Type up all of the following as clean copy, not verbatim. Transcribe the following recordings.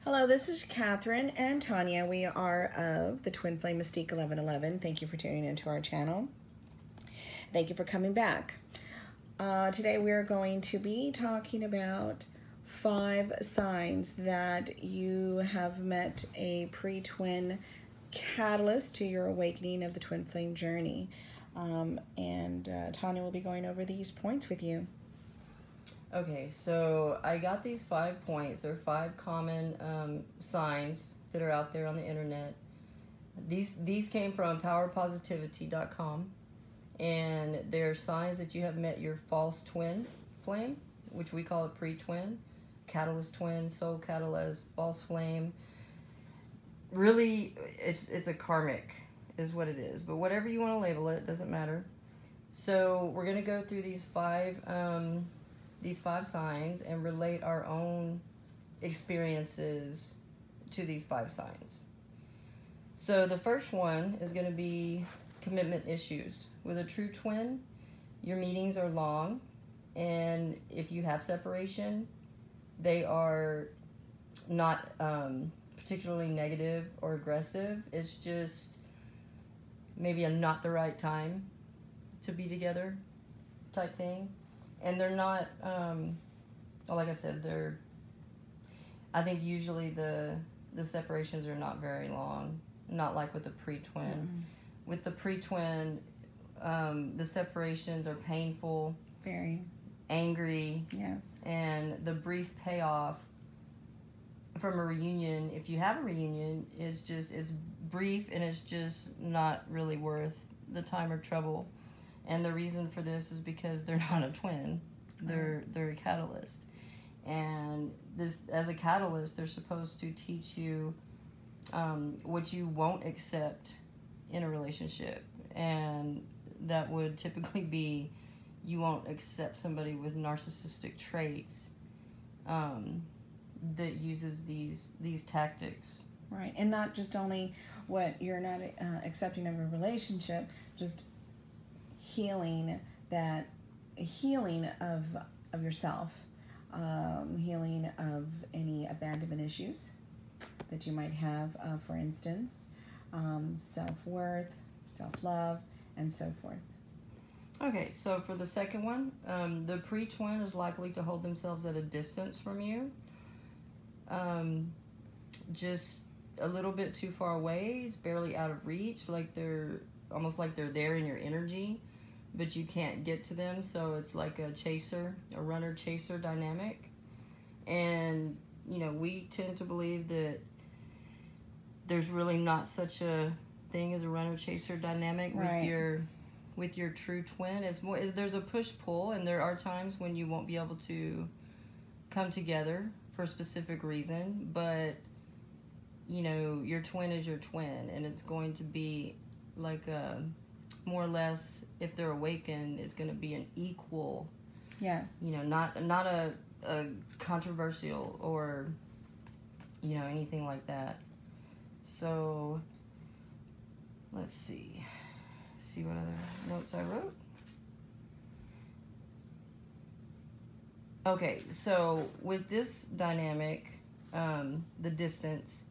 Hello, this is Catherine and Tanya. We are of the Twin Flame Mystique 1111. Thank you for tuning into our channel. Thank you for coming back. Today we are going to be talking about 5 signs that you have met a pre-twin catalyst to your awakening of the twin flame journey. Tanya will be going over these points with you. Okay, so I got these 5 points. They're 5 common signs that are out there on the internet. These came from powerpositivity.com, and they're signs that you have met your false twin flame, which we call it pre-twin, catalyst twin, soul catalyst, false flame. Really, it's a karmic is what it is, but whatever you want to label it, doesn't matter. So we're going to go through these 5 signs and relate our own experiences to these 5 signs. So the first one is going to be commitment issues. With a true twin, your meetings are long, and if you have separation, they are not particularly negative or aggressive. It's just maybe a not the right time to be together type thing. And they're not, well, like I said, I think usually the separations are not very long, not like with the pre-twin. Mm-hmm. With the pre-twin, the separations are painful, Very. Angry, Yes. and the brief payoff from a reunion, if you have a reunion, is brief, and it's just not really worth the time or trouble. And the reason for this is because they're not a twin. They're a catalyst. And this, as a catalyst, they're supposed to teach you what you won't accept in a relationship. And that would typically be you won't accept somebody with narcissistic traits that uses these tactics. Right. And not just only what you're not accepting of a relationship, just healing of yourself, healing of any abandonment issues that you might have, for instance, self-worth, self-love, and so forth. Okay, so for the second one, the pre-twin is likely to hold themselves at a distance from you, just a little bit too far away. It's barely out of reach, like they're almost like they're there in your energy, but you can't get to them. So it's like a runner-chaser dynamic. And, you know, we tend to believe that there's really not such a thing as a runner-chaser dynamic. Right. with your true twin. There's a push-pull, and there are times when you won't be able to come together for a specific reason, but, you know, your twin is your twin, and it's going to be like a more or less, if they're awakened, it's going to be an equal. Yes. You know, not a controversial or, you know, anything like that. So let's see what other notes I wrote. Okay, so with this dynamic, the distance,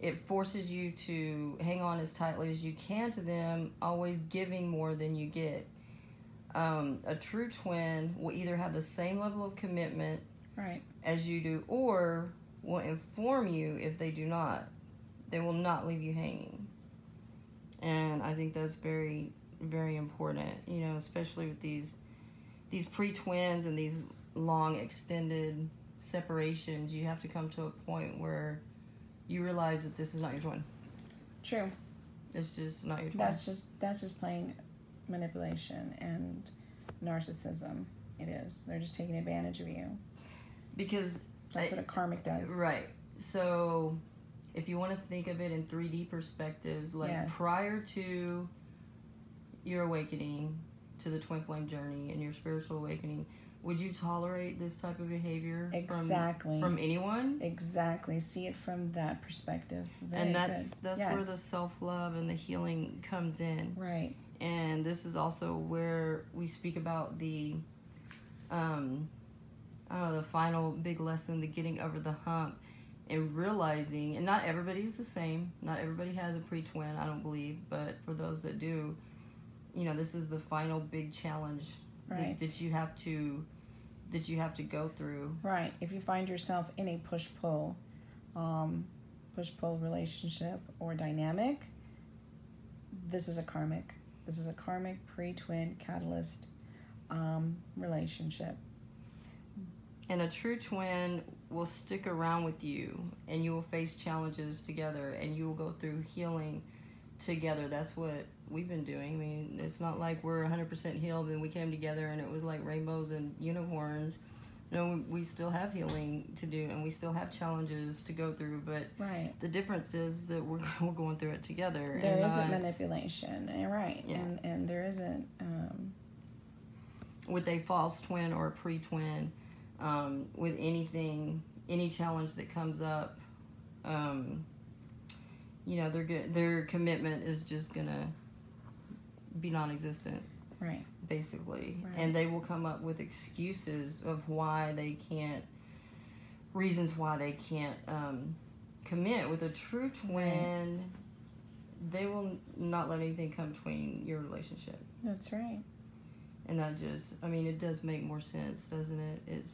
it forces you to hang on as tightly as you can to them, always giving more than you get. A true twin will either have the same level of commitment Right. as you do, or will inform you if they do not. They will not leave you hanging. And I think that's very, very important, you know, especially with these pre-twins and these long extended separations. You have to come to a point where you realize that this is not your twin. True. It's just not your twin. That's just plain manipulation and narcissism. It is. They're just taking advantage of you. Because that's what a karmic does. Right. So if you want to think of it in 3D perspectives, like Yes. prior to your awakening to the twin flame journey and your spiritual awakening, would you tolerate this type of behavior Exactly. from anyone? Exactly. See it from that perspective. Very And that's good. where Yes. the self-love and the healing comes in. Right. And this is also where we speak about the I don't know, the final big lesson, the getting over the hump, and realizing, and not everybody's the same. Not everybody has a pre-twin, I don't believe, but for those that do, you know, this is the final big challenge Right. that you have to go through. Right. If you find yourself in a push-pull relationship or dynamic, this is a karmic. This is a karmic pre-twin catalyst relationship. And a true twin will stick around with you, and you will face challenges together, and you will go through healing together. That's what we've been doing. I mean, it's not like we're 100% healed and we came together and it was like rainbows and unicorns. No, we still have healing to do, and we still have challenges to go through, but Right. the difference is that we're going through it together. There and isn't not, manipulation, right? Yeah. And there isn't with a false twin or a pre-twin, with anything, any challenge that comes up, you know, their commitment is just gonna be non-existent. Right. Basically. Right. And they will come up with excuses of why they can't, reasons why they can't commit. With a true twin, they will not let anything come between your relationship. That's right. And that just, I mean, it does make more sense, doesn't it? It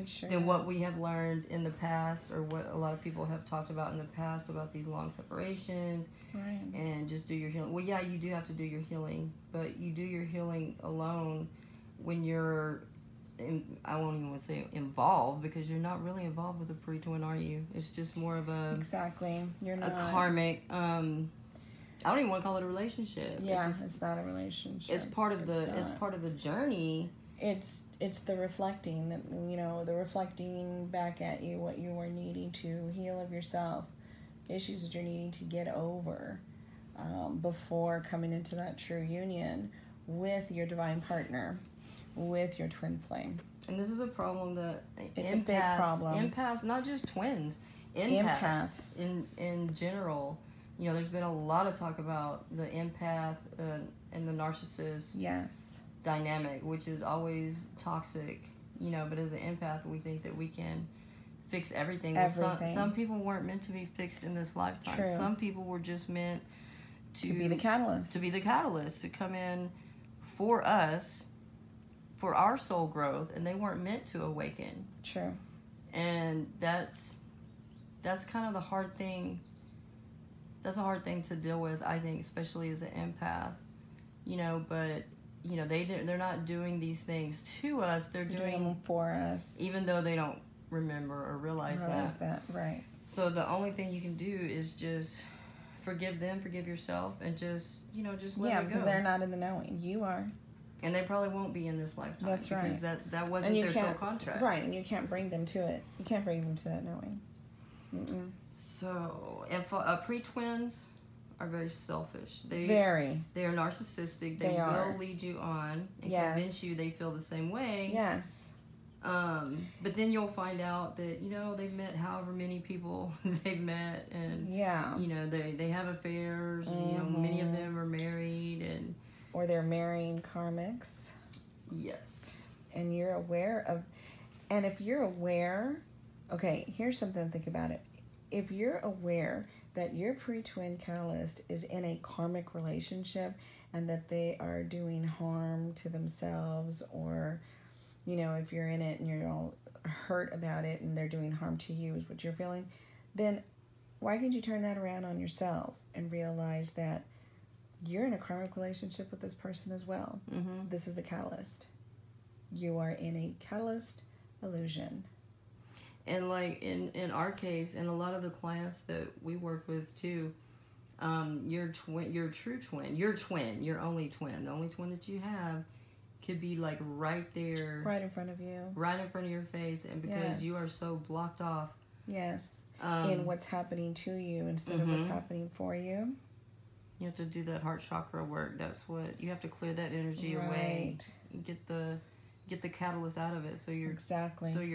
sure than what is. we have learned in the past, or what a lot of people have talked about in the past about these long separations. Right. And just do your healing. Well, yeah, you do have to do your healing, but you do your healing alone when you're, I won't even want to say involved, because you're not really involved with a pre-twin, are you? It's just more of a Exactly. You're not a karmic. I don't even want to call it a relationship. Yeah, it's not a relationship. It's part of it's part of the journey. It's the reflecting, that, you know, the reflecting back at you what you are needing to heal of yourself, issues that you're needing to get over before coming into that true union with your divine partner, with your twin flame. And this is a problem that It's a big problem. Empaths, not just twins, empaths in general. You know, there's been a lot of talk about the empath and the narcissist. Yes. Dynamic, which is always toxic, you know, but as an empath, we think that we can fix everything. Some people weren't meant to be fixed in this lifetime. True. Some people were just meant To be the catalyst. To come in for us, for our soul growth, and they weren't meant to awaken. True. And that's kind of the hard thing. That's a hard thing to deal with, I think, especially as an empath, you know, but you know, they're not doing these things to us. They're doing them for us, even though they don't remember or realize that. Right. So the only thing you can do is just forgive them, forgive yourself, and just let it go. Yeah, because they're not in the knowing. You are. And they probably won't be in this lifetime. That's right. Because that wasn't their soul contract. Right, and you can't bring them to it. You can't bring them to that knowing. Mm-mm. So, and pre-twins are very selfish. They are narcissistic. They will lead you on and convince you they feel the same way. Yes. But then you'll find out that, you know, they've met however many people they've met, and you know, they have affairs, and, you know, many of them are married, or they're marrying karmics. Yes. And you're aware of, and if you're aware, okay, here's something to think about it. If you're aware that your pre-twin catalyst is in a karmic relationship and that they are doing harm to themselves, or, you know, if you're in it and you're all hurt about it and they're doing harm to you is what you're feeling, then why can't you turn that around on yourself and realize that you're in a karmic relationship with this person as well? Mm-hmm. This is the catalyst. You are in a catalyst illusion. And like in our case, and a lot of the clients that we work with too, your true twin, your only twin, the only twin that you have, could be like right there, right in front of you, right in front of your face, and because you are so blocked off, in what's happening to you instead of what's happening for you. You have to do that heart chakra work. That's what you have to clear that energy away, and get the catalyst out of it, so your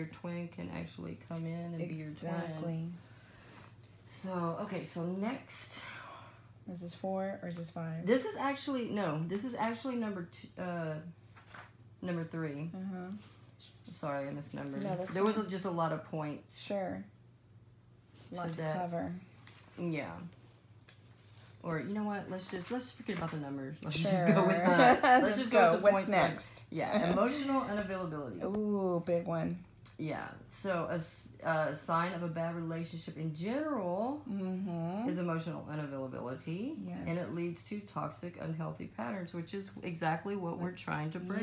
twin can actually come in and be your twin. So so next, is this 4 or is this 5? This is actually number 3. Sorry, I misnumbered. No, there was just a lot of points. Sure. lot to cover. Yeah. Or you know what? Let's forget about the numbers. Let's Sure. just go with let's just go with the What's points. next? Yeah, emotional unavailability. Ooh, big one. Yeah. So a sign of a bad relationship in general is emotional unavailability, Yes. and it leads to toxic, unhealthy patterns, which is exactly what we're trying to break.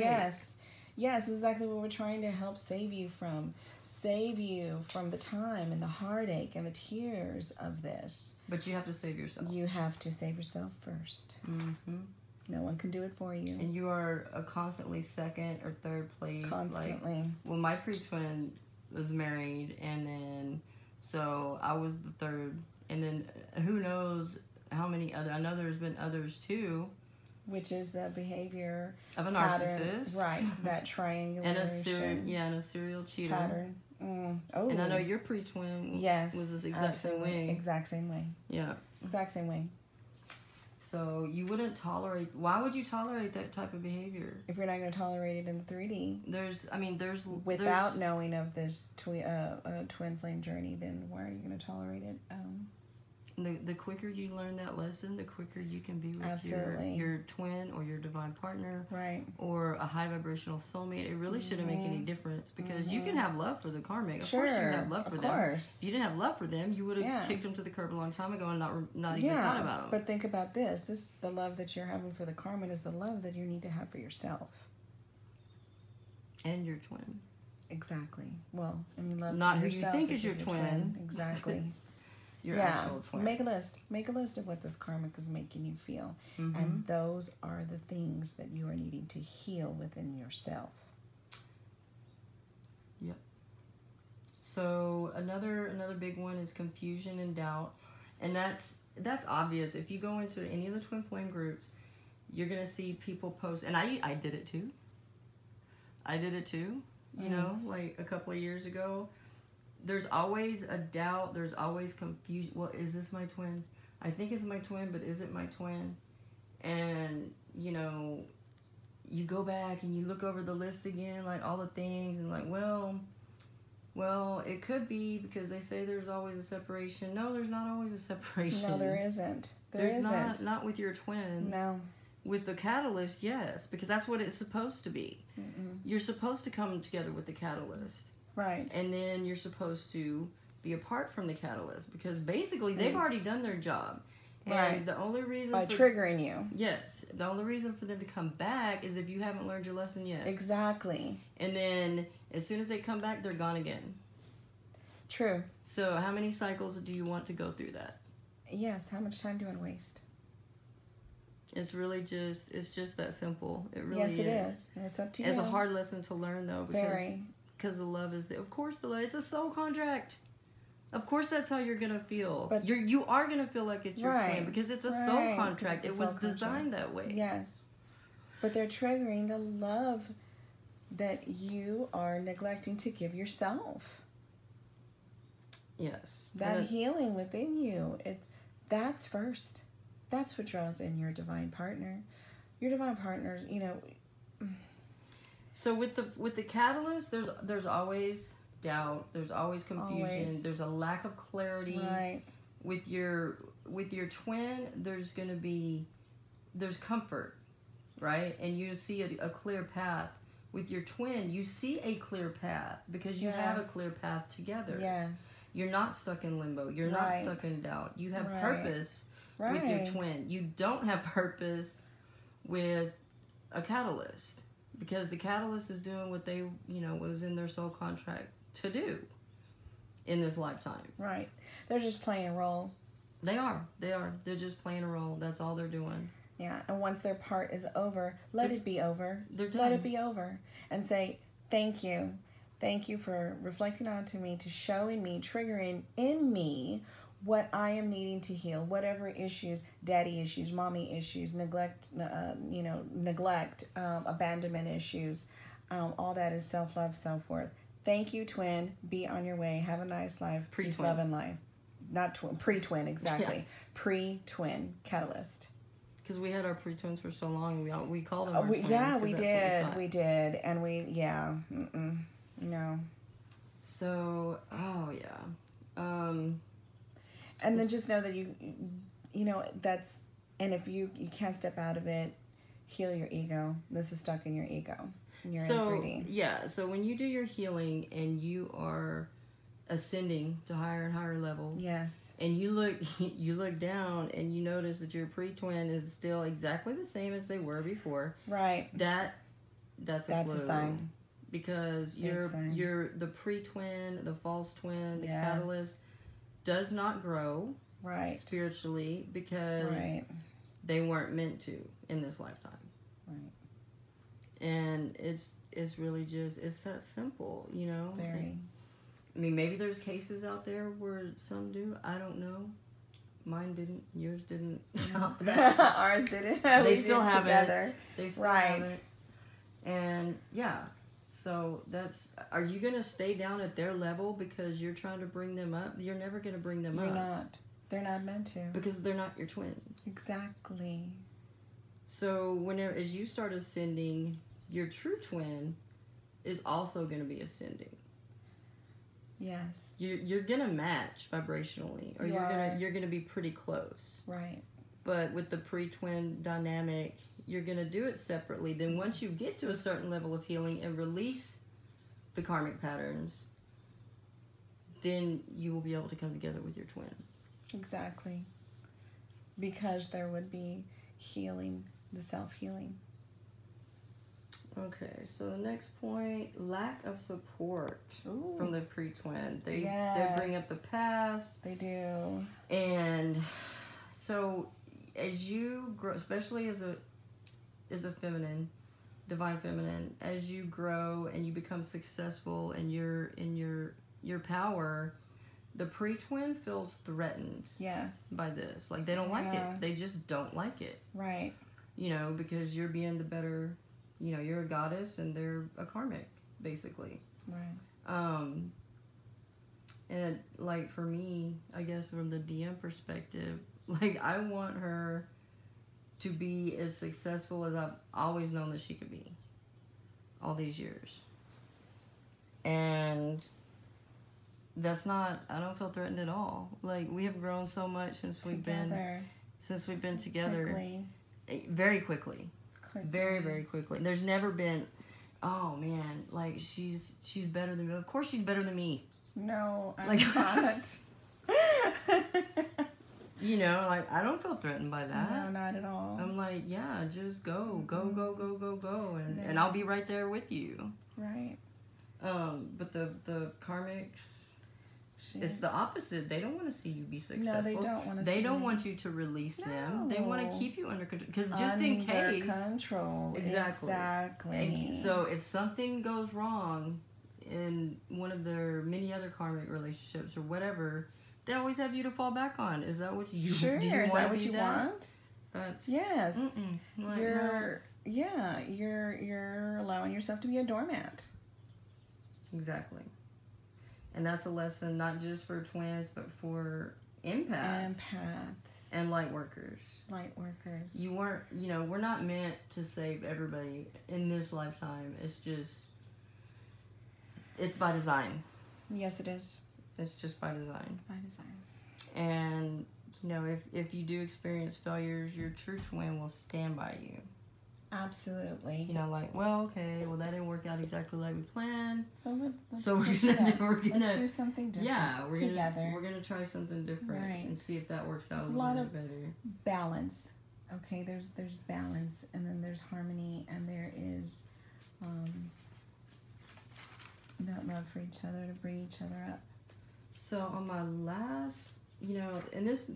Yes, exactly what we're trying to help save you from. Save you from the time and the heartache and the tears of this. But you have to save yourself. You have to save yourself first. No one can do it for you. And you are a constantly second or third place. Constantly. Like, well, my pre-twin was married, and then so I was the third, and then who knows how many other. I know there's been others too. Which is the behavior of a pattern, narcissist, right? That triangulation and a serial cheater pattern. Oh, and I know your pre-twin was this exact same way. Exact same way. Yeah, exact same way. So you wouldn't tolerate. Why would you tolerate that type of behavior if you're not going to tolerate it in the 3D? There's without knowing of this twin flame journey. Then why are you going to tolerate it? The quicker you learn that lesson, the quicker you can be with Absolutely. your twin or your divine partner, right? Or a high vibrational soulmate. It really shouldn't make any difference because you can have love for the karmic. Of Sure, course, you have love for them. Course. If you didn't have love for them, you would have kicked them to the curb a long time ago and not even thought about them. But think about this: the love that you're having for the karmic is the love that you need to have for yourself and your twin. Exactly. Well, and you love not for who yourself you think is your twin. Exactly. Your actual twin. Make a list. Make a list of what this karmic is making you feel. And those are the things that you are needing to heal within yourself. Yep. So another big one is confusion and doubt. And that's obvious. If you go into any of the twin flame groups, you're gonna see people post, and I did it too. You know, like a couple of years ago. There's always a doubt. There's always confusion. Well, is this my twin? I think it's my twin, but is it my twin? And, you know, you go back and you look over the list again, like all the things, and like, well, it could be because they say there's always a separation. No, there's not always a separation. No, there isn't. There's not with your twin. No. With the catalyst, yes, because that's what it's supposed to be. You're supposed to come together with the catalyst. Right. And then you're supposed to be apart from the catalyst because basically they've already done their job. And the only reason by triggering you. Yes. The only reason for them to come back is if you haven't learned your lesson yet. Exactly. And then as soon as they come back, they're gone again. True. So how many cycles do you want to go through that? Yes. How much time do I waste? It's really just that simple. It really is. Yes, it is. And it's up to you. It's a hard lesson to learn though Very. Because the love is there. Of course the love. It's a soul contract. Of course that's how you're going to feel. But you are going to feel like it's your twin because it's a soul contract. It was designed that way. Yes. But they're triggering the love that you are neglecting to give yourself. Yes. That healing within you. That's first. That's what draws in your divine partner. Your divine partner, you know. So with the catalyst, there's always doubt, there's always confusion, there's a lack of clarity. Right. With your twin, there's comfort, right? And you see a clear path. With your twin, you see a clear path because you have a clear path together. Yes. You're not stuck in limbo. You're not stuck in doubt. You have purpose with your twin. You don't have purpose with a catalyst. Because the catalyst is doing what they, was in their soul contract to do in this lifetime. Right. They're just playing a role. They are. They're just playing a role. That's all they're doing. Yeah. And once their part is over, let it be over. They're done. Let it be over. And say, thank you. Thank you for reflecting onto me, to showing me, triggering in me what I am needing to heal, whatever issues, daddy issues, mommy issues, neglect, abandonment issues, all that is self-love, self-worth. Thank you, twin. Be on your way. Have a nice life. Peace, love, and life. Not twin, pre-twin, exactly. Yeah. Pre-twin catalyst. Because we had our pre-twins for so long, we called them our twins. Yeah, we did. And no. So, And then just know that you know, that's, and if you can't step out of it, heal your ego. This is stuck in your ego. You're in 3D. Yeah, so when you do your healing and you are ascending to higher and higher levels. Yes. And you look down and you notice that your pre-twin is still exactly the same as they were before. Right. That's a sign. Because the pre-twin, the false twin, the yes. catalyst does not grow right. spiritually because right. they weren't meant to in this lifetime. Right. And it's really just, it's that simple, you know? Very. I mean, maybe there's cases out there where some do. I don't know. Mine didn't. Yours didn't. Ours didn't. They still have together. it. They still right. have it. And yeah, so that's. Are you gonna stay down at their level because you're trying to bring them up? You're never gonna bring them up. You're not. They're not meant to. Because they're not your twin. Exactly. So whenever as you start ascending, your true twin is also gonna be ascending. Yes. You're gonna match vibrationally, or you're gonna be pretty close. Right. But with the pre-twin dynamic, you're gonna do it separately. Then once you get to a certain level of healing and release the karmic patterns, then you will be able to come together with your twin. Exactly. Because there would be healing, the self-healing. Okay, so the next point, lack of support Ooh. from the pre-twin. They bring up the past. They do. And so as you grow, especially as a feminine, divine feminine, as you grow and you become successful and you're in your power, the pre-twin feels threatened. Yes. By this. Like they don't like it. They just don't like it. Right. You know, because you're being the better. You know, you're a goddess and they're a karmic, basically. Right. And like for me, I guess from the DM perspective, like I want her to be as successful as I've always known that she could be. All these years. And that's not, I don't feel threatened at all. Like we have grown so much since we've been together. Quickly. Very quickly. Very, very quickly. There's never been, oh man, like she's better than me. Of course she's better than me. No, I'm not. You know, like I don't feel threatened by that. No, not at all. I'm like, yeah, just go, and I'll be right there with you. Right. But the karmics, it's the opposite. They don't want to see you be successful. No, they don't want to. They don't want you to release them. They want to keep you under control. Because just in case. Under control. Exactly. And so if something goes wrong in one of their many other karmic relationships or whatever, they always have you to fall back on. Is that what you? Sure. Do you is want that what you want? That's yes. Like, you're allowing yourself to be a doormat. Exactly. And that's a lesson not just for twins, but for empaths. And light workers. We're not meant to save everybody in this lifetime. It's just, it's by design. Yes, it is. It's just by design. By design. And, you know, if you do experience failures, your true twin will stand by you. Absolutely. You know, like, well, okay, well, that didn't work out exactly like we planned. Let's do something different. Yeah, together. We're gonna try something different and see if that works out there's a little bit better. Balance. Okay, there's balance, and then there's harmony, and there is that love for each other to bring each other up. So on my last, you know, and this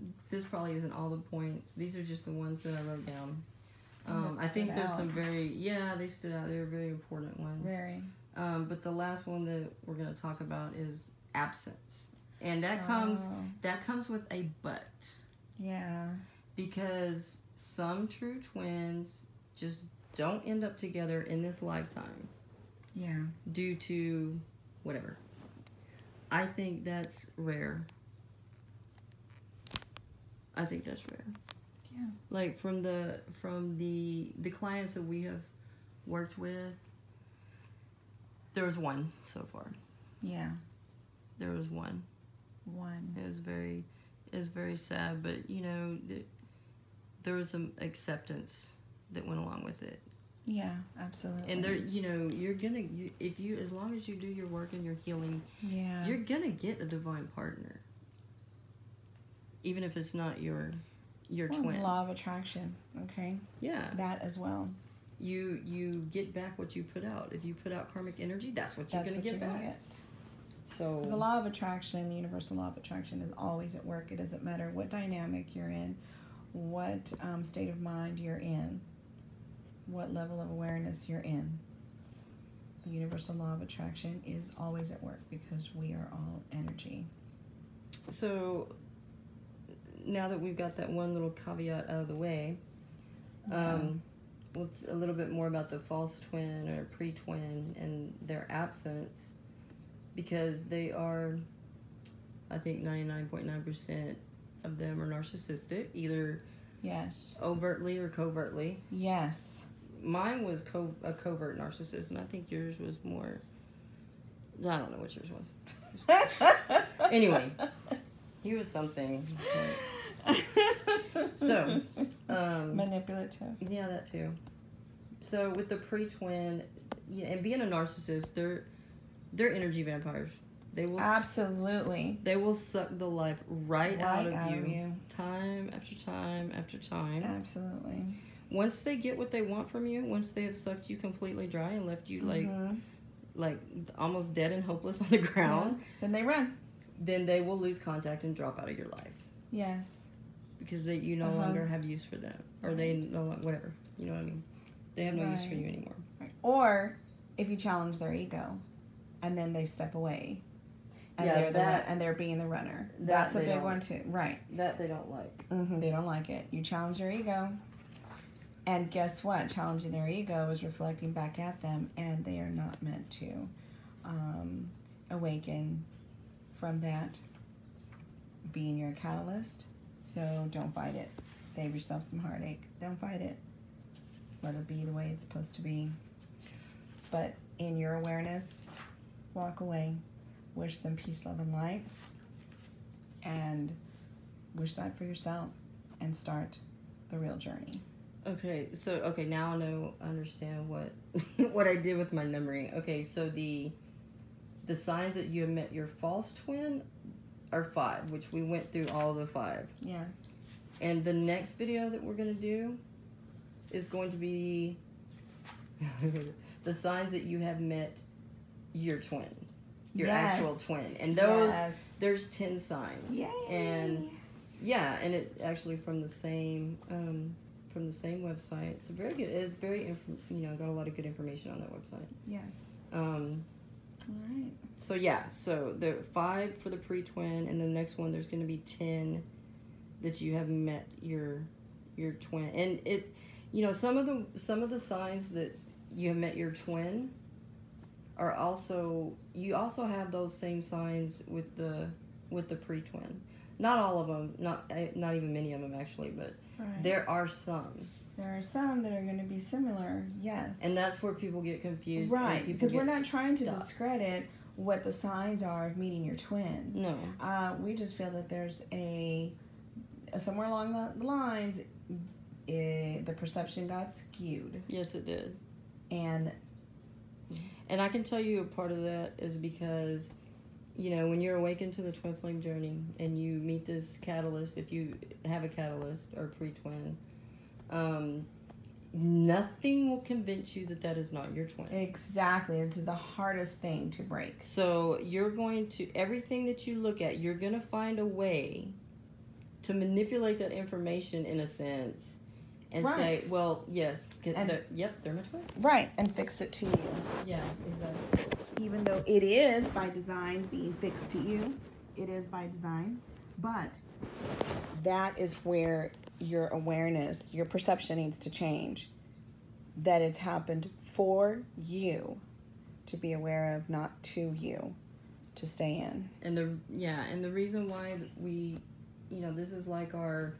probably isn't all the points. These are just the ones that I wrote down. I think there's some they stood out. They were very important ones. Very. But the last one that we're going to talk about is absence. And that comes with a but. Yeah. Because some true twins just don't end up together in this lifetime. Yeah. Due to whatever. I think that's rare. Yeah. Like from the clients that we have worked with, there was one so far. Yeah. There was one. One. It was very is very sad, but you know, there was some acceptance that went along with it. Yeah, absolutely. And there, you know, if you, as long as you do your work and your healing, yeah, you're gonna get a divine partner, even if it's not your twin. Law of attraction. Okay. Yeah. That as well. You get back what you put out. If you put out karmic energy, that's what you're gonna get back. So the law of attraction, the universal law of attraction, is always at work. It doesn't matter what dynamic you're in, what state of mind you're in, what level of awareness you're in. The universal law of attraction is always at work because we are all energy. So now that we've got that one little caveat out of the way, a little bit more about the false twin or pre-twin and their absence, because they are, I think 99.9% of them are narcissistic, either yes, overtly or covertly. Yes. Mine was a covert narcissist, and I think yours was more, I don't know what yours was. Anyway, he was something. So, manipulative. Yeah, that too. So with the pre-twin, yeah, and being a narcissist, they're energy vampires. They will absolutely. They will suck the life right out of you, time after time after time. Absolutely. Once they get what they want from you, once they have sucked you completely dry and left you like almost dead and hopeless on the ground, then they run. Then they will lose contact and drop out of your life. Yes. Because you no longer have use for them, or they no longer, whatever. You know what I mean? They have no use for you anymore. Right. Or if you challenge their ego, and then they step away, and they're being the runner. That's a big one too, right? That they don't like. They don't like it. You challenge their ego, and guess what? Challenging their ego is reflecting back at them, and they are not meant to awaken from that. Being your catalyst, so don't fight it. Save yourself some heartache. Don't fight it. Let it be the way it's supposed to be. But in your awareness, walk away. Wish them peace, love, and light. And wish that for yourself. And start the real journey. Okay, so now I understand what what I did with my numbering. Okay, so the signs that you have met your false twin are 5, which we went through all the 5. Yes. And the next video that we're going to do is going to be the signs that you have met your twin, your actual twin. And those, there's 10 signs. Yay. And yeah, and it actually from the same website. It's very good. It's very, got a lot of good information on that website. Yes. All right. So yeah, so there are 5 for the pre-twin, and the next one there's going to be 10 that you have met your twin. And it, some of the signs that you have met your twin are also, you also have those same signs with the pre-twin. Not all of them, not even many of them actually, but there are some. There are some that are going to be similar, yes. And that's where people get confused. Right, because we're not trying to discredit what the signs are of meeting your twin. No. We just feel that there's somewhere along the lines, the perception got skewed. Yes, it did. And I can tell you a part of that is because, when you're awakened to the twin flame journey and you meet this catalyst, if you have a catalyst or a pre-twin, nothing will convince you that is not your twin. Exactly. It's the hardest thing to break. So you're going to, everything that you look at, you're going to find a way to manipulate that information in a sense and say, well, yes, they're my twin. Right, and fix it to you. Yeah, exactly. Even though it is by design being fixed to you, it is by design, but that is where your awareness, your perception needs to change. That it's happened for you to be aware of, not to you to stay in. And the reason why we, this is like our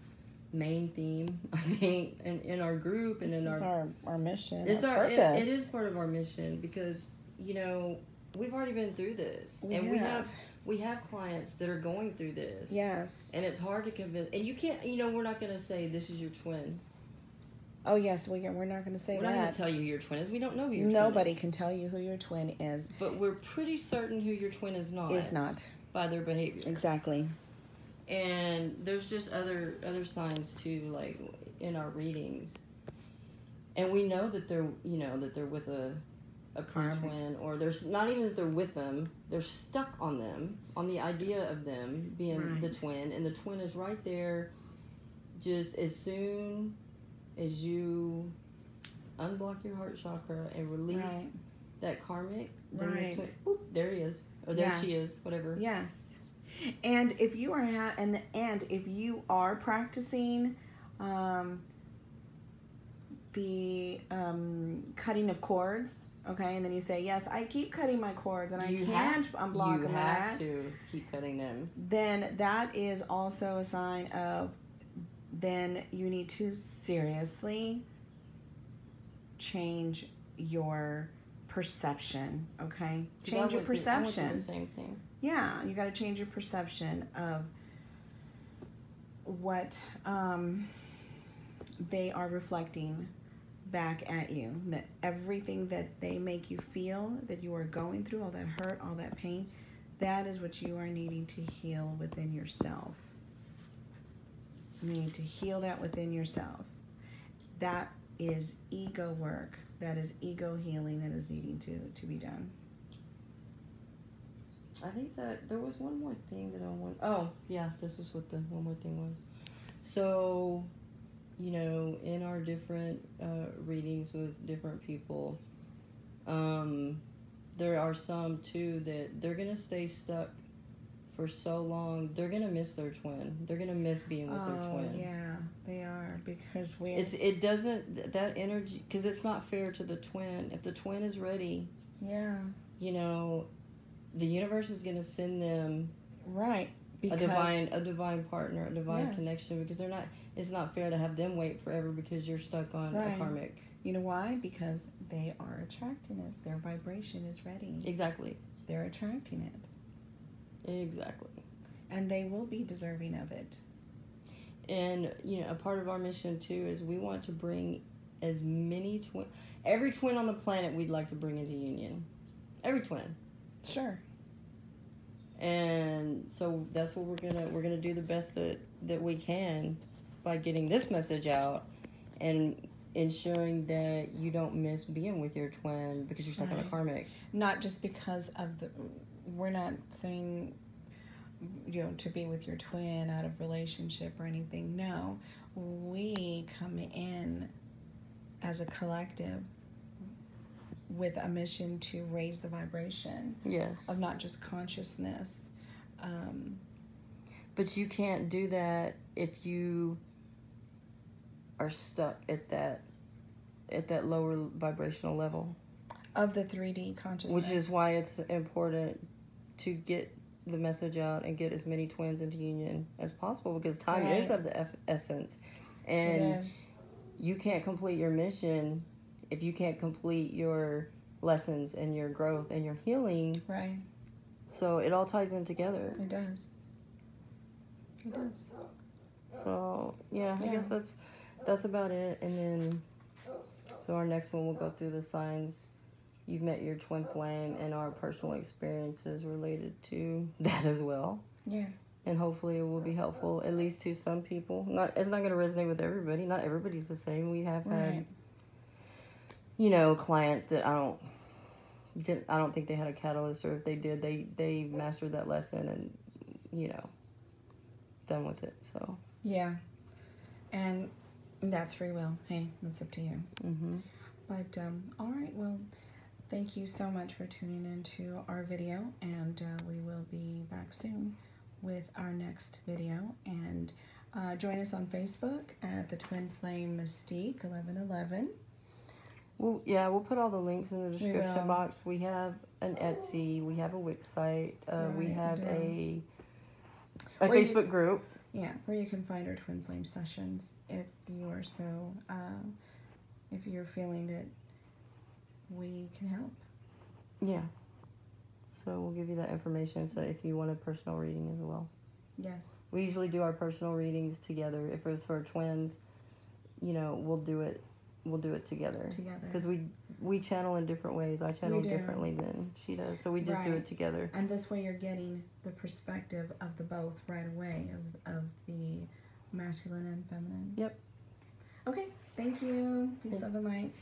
main theme, I think, in our group and this is our mission. It's our purpose. It is part of our mission because we've already been through this, we have we have clients that are going through this. Yes. And it's hard to convince. And you can't, we're not going to say this is your twin. Oh, yes, we're not going to say We're that. not going to tell you who your twin is. We don't know who your twin is. Nobody can tell you who your twin is. But we're pretty certain who your twin is not. Is not. By their behavior. Exactly. And there's just other signs too, like in our readings. And we know that they're, that they're with a pre-twin, or there's not even that they're with them. They're stuck on them, on the idea of them being the twin, and the twin is right there. Just as soon as you unblock your heart chakra and release that karmic, then your twin, whoop, there he is, or there she is, whatever. Yes. And if you are if you are practicing the cutting of cords, okay, and then you say, yes, I keep cutting my cords and I can't unblock them. You have to keep cutting them. Then that is also a sign of, then you need to seriously change your perception, okay? Change your perception. I would do the same thing. Yeah, you got to change your perception of what they are reflecting back at you. That everything that they make you feel, that you are going through, all that hurt, all that pain, that is what you are needing to heal within yourself. You need to heal that within yourself. That is ego work. That is ego healing that is needing to be done. I think that there was one more thing that I want. Oh, yeah, this is what the one more thing was. So, in our different readings with different people, there are some too that they're going to stay stuck for so long. They're going to miss their twin. They're going to miss being with their twin. Oh, yeah, they are, because it doesn't, that energy, because it's not fair to the twin. If the twin is ready, the universe is going to send them a divine partner, a divine connection, because they're not. It's not fair to have them wait forever because you're stuck on a karmic. You know why? Because they are attracting it. Their vibration is ready. Exactly. They're attracting it. Exactly. And they will be deserving of it. And a part of our mission too is we want to bring as many every twin on the planet we'd like to bring into union. Every twin. Sure. And so that's what we're gonna do the best that we can by getting this message out and ensuring that you don't miss being with your twin because you're stuck on a karmic. Not just because of we're not saying to be with your twin out of relationship or anything. No, we come in as a collective with a mission to raise the vibration of not just consciousness. But you can't do that if you are stuck at that lower vibrational level of the 3D consciousness. Which is why it's important to get the message out and get as many twins into union as possible, because time is of the essence. And you can't complete your mission if you can't complete your lessons and your growth and your healing. Right. So it all ties in together. It does. It does. So, I guess that's about it. And then, so our next one, we'll go through the signs. You've met your twin flame and our personal experiences related to that as well. Yeah. And hopefully it will be helpful, at least to some people. It's not going to resonate with everybody. Not everybody's the same. We have had, clients that I don't think they had a catalyst, or if they did, they mastered that lesson and, done with it. So. Yeah. And that's free will. Hey, that's up to you. Mm-hmm. But, all right, well, thank you so much for tuning into our video, and we will be back soon with our next video. And join us on Facebook at the Twin Flame Mystique 1111. Well, we'll put all the links in the description box. We have an Etsy, we have a Wix site, we have a Facebook group. Yeah, where you can find our Twin Flame sessions if you are so, if you're feeling that we can help. Yeah. So we'll give you that information. So if you want a personal reading as well. Yes. We usually do our personal readings together. If it was for twins, you know, we'll do it together. Because we channel in different ways. I channel differently than she does. So we just do it together. And this way you're getting the perspective of the both right away, of the masculine and feminine. Yep. Okay. Thank you. Peace, love, and light.